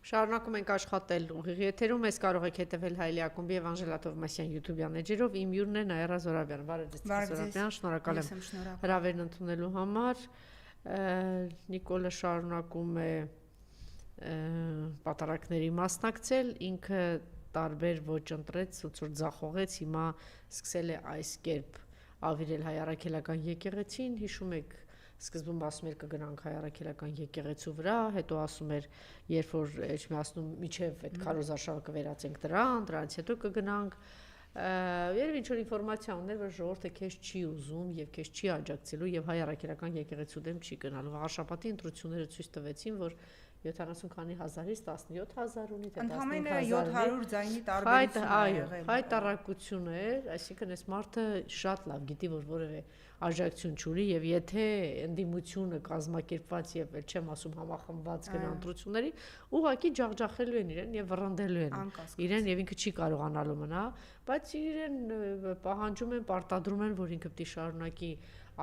Շարունակում ենք աշխատել ուղիղ եթերում, ես կարող եք հետևել Հայելի ակումբի եւ Անժելա Թովմասյան YouTube-յան էջերով, իմ հյուրն է Նաիրա Զորաբյան, բարև ձեզ Զորաբյան, շնորհակալ եմ հրավերն ընդունելու համար, Նիկոլը շարունակում է պատարակների մասնակցել, ինքը տարբեր ոճ ընտրեց, ցույց ձախողեց, հիմա սկսել է այս կերպ ավիրել հայ առաքելական եկեղեցին, հիշում եք սկզբում ասում էր կգնանք հայ առաքելական եկեղեցու վրա, հետո ասում էր, երբ որ ասում միջև այդ քարոզարշավը կվերածենք դրանից հետո կգնանք, երբ ինչ որ ինֆորմացիա ուներ, որ ժողովուրդը քեզ չի ուզում եւ քեզ չի աջակցելու եւ հայ առաքելական եկեղեցու դեմ չի գնալու։ Վաղաշաբաթի ընտրությունները ցույց տվեցին, որ 70 քանի հազարից 17,000 ունի, թե 15,000 700 ձայնի տարբերություն է եղել։ Հայտարարություն էր, այսինքն այս մարդը շատ լավ գիտի, որ որևէ աջակցություն չունի եւ եթե ընդդիմությունը կազմակերպված եւ չեմ ասում համախմբված գնա ընտրությունների, ուղղակի ջախջախելու են իրեն եւ վռնդելու են իրեն եւ ինքը չի կարողանալու մնա, բայց իրեն պահանջում են, պարտադրում են, որ ինքը պետք է շարունակի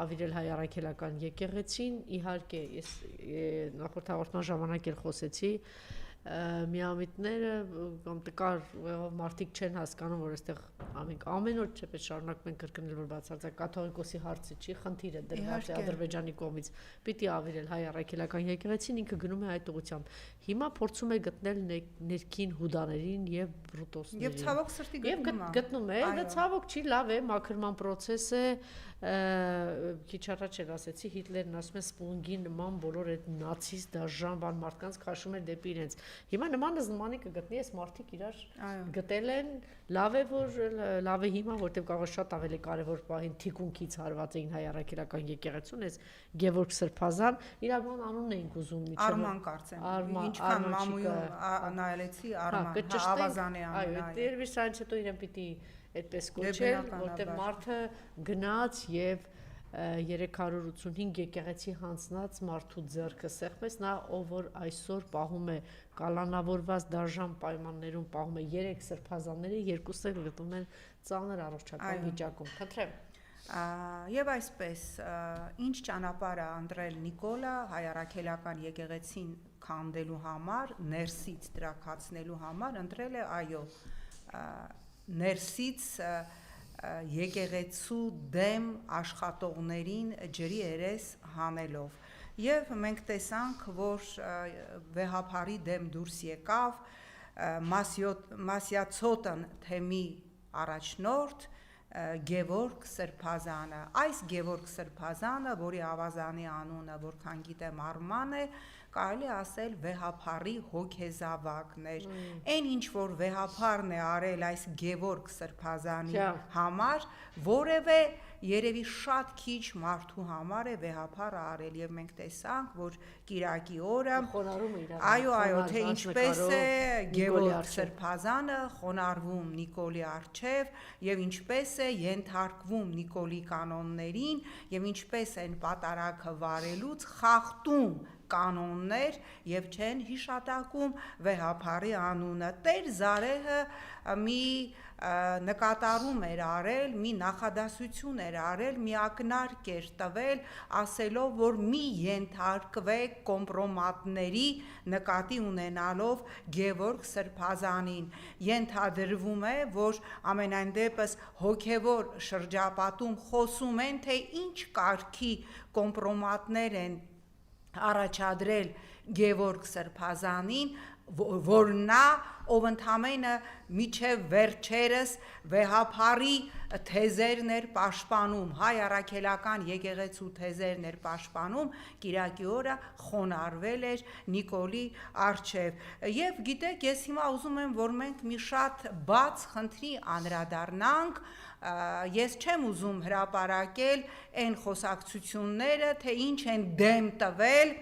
ավիրել հայ առաքելական եկեղեցին, իհարկե ես նախորդ հաղորդման ժամանակ էլ խոսեցի, միամիտները կամ տկար մարդիկ չեն հասկանում, որ այստեղ ամեն օր չպես շարունակում են կրկնել, որ բացարձակ կաթողիկոսի հարցը չի, խնդիրը դրված է Ադրբեջանի կողմից, պիտի ավիրել հայ առաքելական եկեղեցին, ինքը գնում է այդ ուղղությամբ։ Հիմա փորձում է գտնել ներքին հուդաներին եւ բրուտոսներին։ Եվ ցավոք սրտի գտնում է, դա ցավոք չի, լավ է, մաքրման process է, քիչ առաջ էլ ասեցի, Հիտլերն ասում է սպունգի նման բոլոր այդ նացիստ դաժան բան մարդկանց քաշում էր դեպի իրենց։ Հիմա նման զմանի կգտնի, այս մարդիկ իրար գտել են, լավ է հիմա, որտեղ կարող է շատ ավելի կարևոր պահին թիկունքից հարված էին հայ առաքելական եկեղեցուն, այս Գևորգ Սրբազան, իրական անունն էինք ուզում միջև Արման կարծեմ, ինչքան մամույում նայելեցի Արման, Ավազանի անունը։ Այո, դերվիշ սրանից հետո իրեն պիտի այդպես կոչել, որտեղ մարդը գնաց եւ 385 եկեղեցի հանձնած մարդու ձեռքը սեղմեց, նա ով որ այսօր պահում է կալանավորված դաժան պայմաններում պահում է 3 սրբազանների, երկուսը գտնվում են ծանր առողջական վիճակում։ Խնդրեմ։ Եվ այսպես, ինչ ճանապարհ է ընտրել Նիկոլը հայ առաքելական եկեղեցին քանդելու համար, ներսից տրաքացնելու համար, ընտրել է այո, ներսից եկեղեցու դեմ աշխատողներին ջրի երես հանելով եւ մենք տեսանք, որ վեհափարի դեմ դուրս եկավ Մասյացոտն թեմի առաջնորդ Գևորգ Սրբազանը, այս Գևորգ Սրբազանը, որի ավազանի անունը որքան գիտեմ Արման է, կարելի ասել վեհափարի հոգեզավակն էր, այն ինչ որ վեհափարն է արել այս Գևորգ Սրբազանի համար, որևէ երևի շատ քիչ մարդու համար է վեհափարը արել եւ մենք տեսանք, որ Կիրակի օրը այո, թե ինչպես է Գևորգ Սրբազանը խոնարհվում Նիկոլի առջև եւ ինչպես է ենթարկվում Նիկոլի կանոններին եւ ինչպես են պատարակը վարելուց խախտում կանոններ եւ չեն հիշատակում վեհափարի անունը։ Տեր Զարեհը մի նկատառում էր արել, մի նախադասություն էր արել, մի ակնարկ էր տվել, ասելով, որ մի ենթարկվեք կոմպրոմատների նկատի ունենալով Գևորգ Սրբազանին։ Ենթադրվում է, որ ամենայն դեպս հոգևոր շրջապատում խոսում են, թե ինչ կարգի կոմպրոմատներ են առաջադրել Գևորգ Սրբազանին, որ նա ով ընդամենը միջև վերջերս վեհափարի թեզերն էր պաշտպանում, հայ առաքելական եկեղեցու թեզերն էր պաշտպանում, Կիրակի օրը խոնարհվել էր Նիկոլի առջև։ Եվ գիտեք, ես հիմա ուզում եմ, որ մենք մի շատ բաց խնդրի անդրադառնանք, ես չեմ ուզում հրապարակել այն խոսակցությունները, թե ինչ են դեմ տվել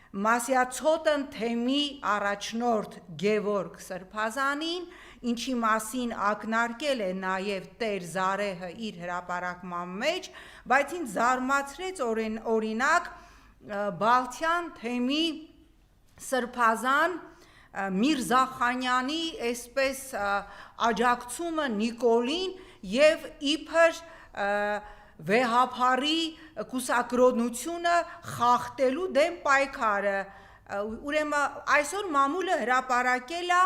Մասյացոտն թեմի առաջնորդ Գևորգ Սրբազանին, ինչի մասին ակնարկել է նաև Տեր Զարեհը իր հրապարակման մեջ, բայց ինձ զարմացրեց օրինակ Բալթյան թեմի Սրբազան Միրզա Խանյանի այսպես աջակցումը Նիկոլին եւ իբր վեհափարի կուսակրոնությունը խախտելու դեմ պայքարը ուրեմն այսօր մամուլը հրապարակել է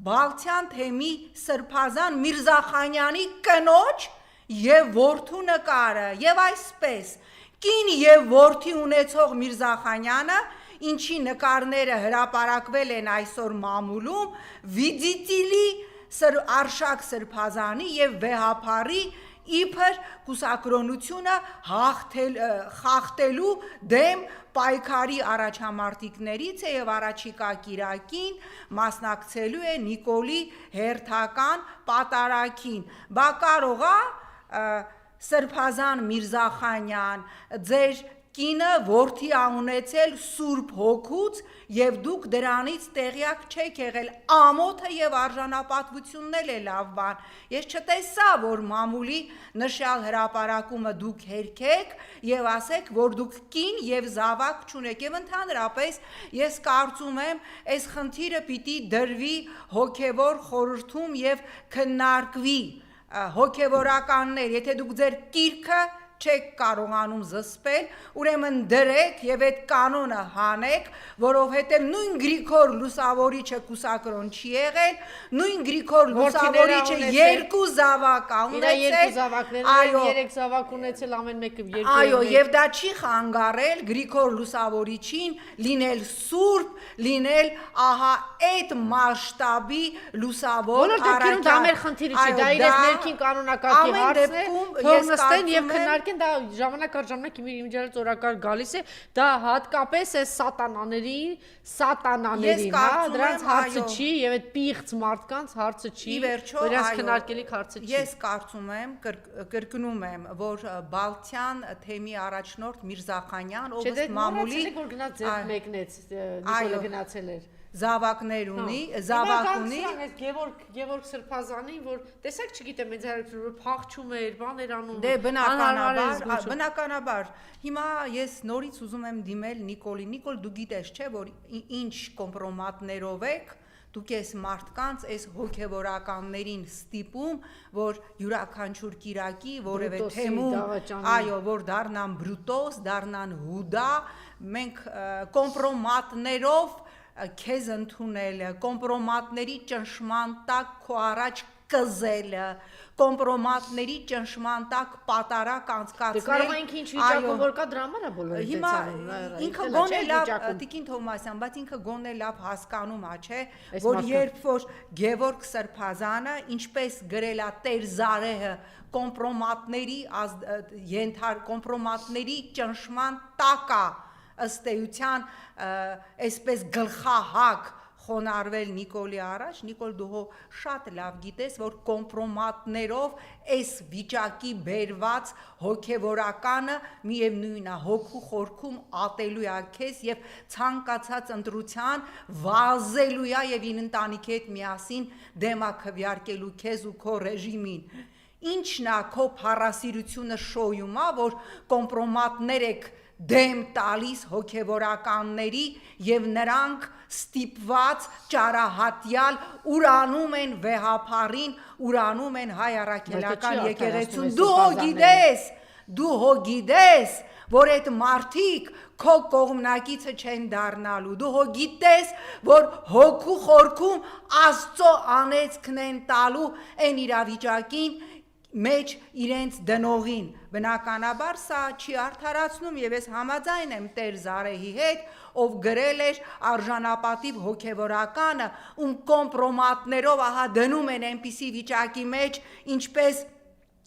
Բալթյան թեմի Սրբազան Միրզախանյանի կնոջ եւ որդու նկարը եւ այսպես կին եւ որդի ունեցող Միրզախանյանը ինչի նկարները հրապարակվել են այսօր մամուլում Վիդիտիլի Արշակ Սրբազանի եւ Վեհափարի իբր կուսակրոնությունը խախտելու դեմ պայքարի առաջամարտիկներից է եւ առաջիկա կիրակին մասնակցելու է Նիկոլի հերթական պատարագին։ Բա կարող է Սրբազան Միրզախանյան ձեր կինը որդի ունեցել Սուրբ Հոգուց եւ դուք դրանից տեղյակ չեք եղել ամոթը եւ արժանապատվությունն էլ է լավ բան ես չտեսա որ մամուլի նշյալ հրապարակումը դուք հերքեք եւ ասեք որ դուք կին եւ զավակ չունեք եւ ընդհանրապես ես կարծում եմ այս խնդիրը պիտի դրվի հոգեվոր խորհրդում եւ քննարկվի հոգեվորականներ եթե դուք ձեր կիրքը չեք կարողանում զսպել, ուրեմն դրեք եւ այդ կանոնը հանեք, որովհետեւ նույն Գրիգոր Լուսավորիչը կուսակրոն չի եղել, նույն Գրիգոր Լուսավորիչը երկու զավակ ունեցել, այո, 3 զավակ ունեցել ամեն մեկը երկու։ Այո, եւ դա չի խանգարել Գրիգոր Լուսավորիչին լինել սուրբ, լինել ահա այդ մասշտաբի լուսավոր արարքյալ։ Դա մեր խնդիրը չի, դա իրենց ներքին կանոնակարգի հարցն է, թող նստեն եւ քննարկեն դա ժամանակ առ ժամանակ իմիջիայլոց օրակարգ գալիս է դա հատկապես է սատանաներին, հա, դրանց հարցը չի եւ այդ պիղծ մարդկանց հարցը չի, դրանց քննարկելիք հարցը չի։ Ես կարծում եմ, կրկնում եմ, որ Բալթյան թեմի առաջնորդ Միրզախանյան, ով ըստ մամուլի որ գնաց ձեր մեկնեց, Նիկոլը գնացել էր զավակներ ունի, զավակ ունի Գևորգ Սրբազանին, որ տեսակ չգիտեմ ինձ հարցնում որ փախչում էր, բաներ անում։ Դե բնականաբար, հիմա ես նորից ուզում եմ դիմել Նիկոլին, Նիկոլ դու գիտես չէ որ ինչ կոմպրոմատներով եք դուք ես մարդկանց այս հոգևորականներին ստիպում, որ յուրաքանչյուր կիրակի որևէ թեմում, այո, որ դառնան բրուտոս, դառնան հուդա, մենք կոմպրոմատներով քեզ ընդունելը, կոմպրոմատների ճնշման տակ քո առաջ կզելը, կոմպրոմատների ճնշման տակ պատարակ անցկացնել։ Դե կարող ենք ինչ վիճակում որ կա դրամանա բոլորը հիմա ինքը գոնե լավ Տիկին Թովմասյան, բայց ինքը գոնե լավ հասկանում ա, չէ, որ երբ որ Գևորգ Սրբազանը, ինչպես գրել է Տեր Զարեհը, կոմպրոմատների ճնշման տակ է ըստ էության այսպես գլխահակ խոնարհվել Նիկոլի առաջ, Նիկոլ դու շատ լավ գիտես, որ կոմպրոմատներով այս վիճակի բերված հոգևորականը միևնույն է հոգու խորքում ատելու է քեզ եւ ցանկացած ընտրության վազելու է եւ ին ընտանիքի հետ միասին դեմա քվյարկելու քեզ ու քո ռեժիմին։ Ինչն է քո փառասիրությունը շոյում է, որ կոմպրոմատներ եք դեմ տալիս հոգևորականների եւ նրանք ստիպված ճարահատյալ ուրանում են Վեհափարին, ուրանում են հայ առաքելական եկեղեցուն։ Դու հո գիտես, որ այդ մարդիկ քո կողմնակիցը չեն դառնալու։ Դու հո գիտես, որ հոգու խորքում Աստծո անեծքն են տալու այն իրավիճակին մեջ իրենց դնողին բնականաբար սա չի արդարացնում եւ ես համաձայն եմ Տեր Զարեհի հետ ով գրել էր արժանապատիվ հոգևորականը ում կոմպրոմատներով ահա դնում են այնպիսի վիճակի մեջ ինչպես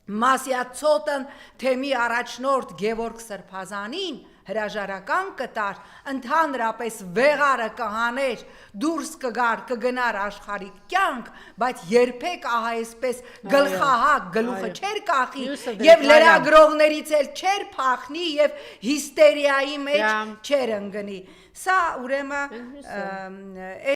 Մասյացոտն թեմի առաջնորդ Գևորգ Սրբազանին հրաժարական կտար ընդհանրապես վեղարը կհաներ դուրս կգար կգնար աշխարհիկ կյանք բայց երբեք ահա այսպես գլխահակ գլուխը չէր կախի եւ լրագրողներից էլ չէր փախնի եւ հիստերիայի մեջ չէր ընկնի սա ուրեմն